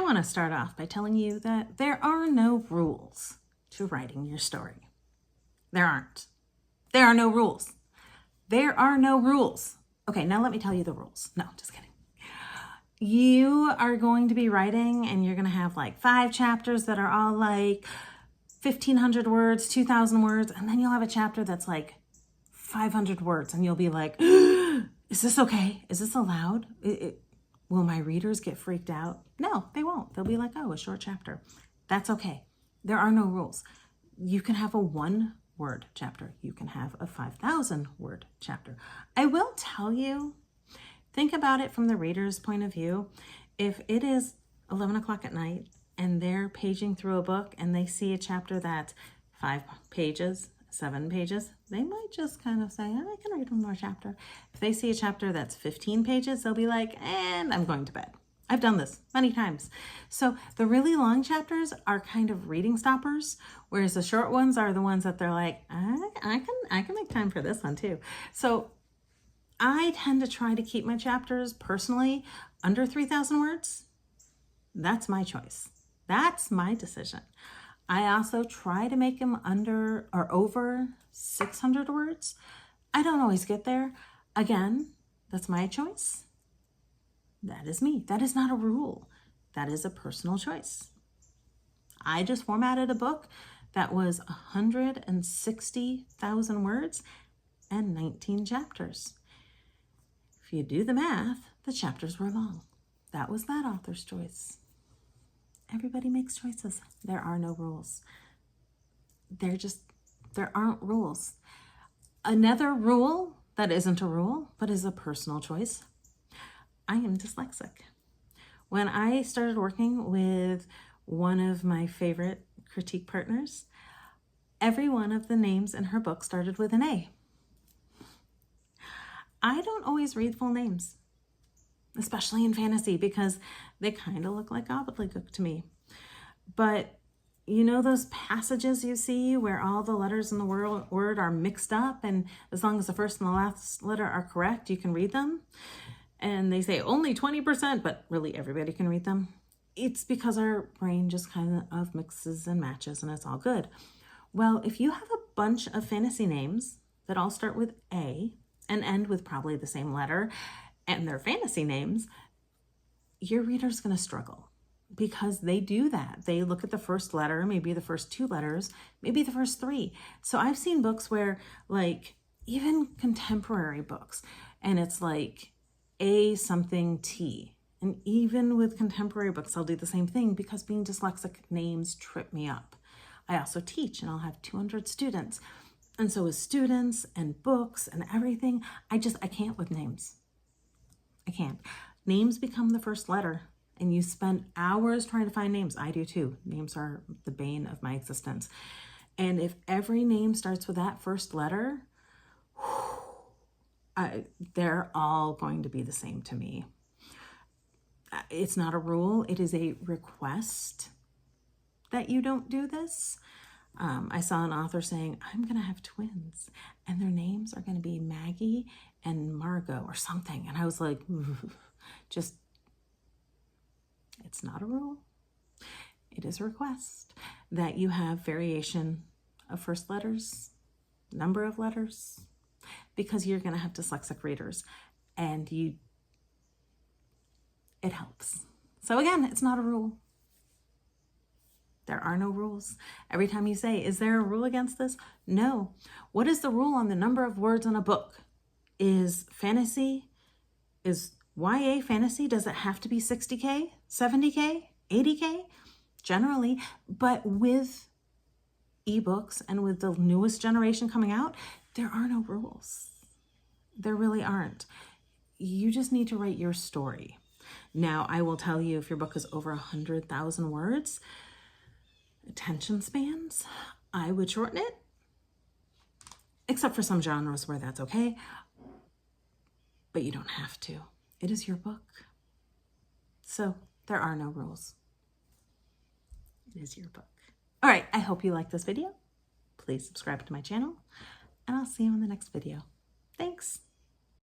want to start off by telling you that there are no rules to writing your story. There aren't. There are no rules. There are no rules. Okay, now let me tell you the rules. No, just kidding. You are going to be writing and you're going to have like 5 chapters that are all like 1,500 words, 2,000 words, and then you'll have a chapter that's like 500 words and you'll be like, is this okay? Is this allowed? Will my readers get freaked out? No, they won't. They'll be like, oh, a short chapter. That's okay. There are no rules. You can have a 1-word chapter. You can have a 5,000-word chapter. I will tell you, think about it from the reader's point of view. If it is 11 o'clock at night and they're paging through a book and they see a chapter that's 5 pages, 7 pages, they might just kind of say, oh, I can read one more chapter. If they see a chapter that's 15 pages, they'll be like, and I'm going to bed. I've done this many times. So the really long chapters are kind of reading stoppers, whereas the short ones are the ones that they're like, I can make time for this one too. So I tend to try to keep my chapters personally under 3,000 words. That's my choice. That's my decision. I also try to make them under or over 600 words. I don't always get there. Again, that's my choice. That is me. That is not a rule. That is a personal choice. I just formatted a book that was 160,000 words and 19 chapters. If you do the math, the chapters were long. That was that author's choice. Everybody makes choices. There are no rules. There aren't rules. Another rule that isn't a rule, but is a personal choice. I am dyslexic. When I started working with one of my favorite critique partners, every one of the names in her book started with an A. I don't always read full names, especially in fantasy, because they kind of look like gobbledygook to me. But you know those passages you see where all the letters in the word are mixed up, and as long as the first and the last letter are correct, you can read them? And they say only 20%, but really everybody can read them. It's because our brain just kind of mixes and matches and it's all good. Well, if you have a bunch of fantasy names that all start with A and end with probably the same letter, and they're fantasy names, your reader's going to struggle because they do that. They look at the first letter, maybe the first 2 letters, maybe the first 3. So I've seen books where, like, even contemporary books, and it's like A something T. And even with contemporary books, I'll do the same thing because being dyslexic, names trip me up. I also teach and I'll have 200 students. And so with students and books and everything, I can't with names. I can't. Names become the first letter and you spend hours trying to find names. I do too. Names are the bane of my existence. And if every name starts with that first letter, they're all going to be the same to me. It's not a rule. It is a request that you don't do this. I saw an author saying, I'm going to have twins and their names are going to be Maggie and Margot or something. And I was like, it's not a rule. It is a request that you have variation of first letters, number of letters, because you're going to have dyslexic readers and it helps. So again, it's not a rule. There are no rules. Every time you say, is there a rule against this? No. What is the rule on the number of words in a book? Is YA fantasy, does it have to be 60K, 70K, 80K? Generally, but with ebooks and with the newest generation coming out, there are no rules. There really aren't. You just need to write your story. Now, I will tell you, if your book is over 100,000 words, attention spans, I would shorten it, except for some genres where that's okay, but you don't have to. It is your book. So there are no rules. It is your book. All right, I hope you liked this video. Please subscribe to my channel, and I'll see you in the next video. Thanks.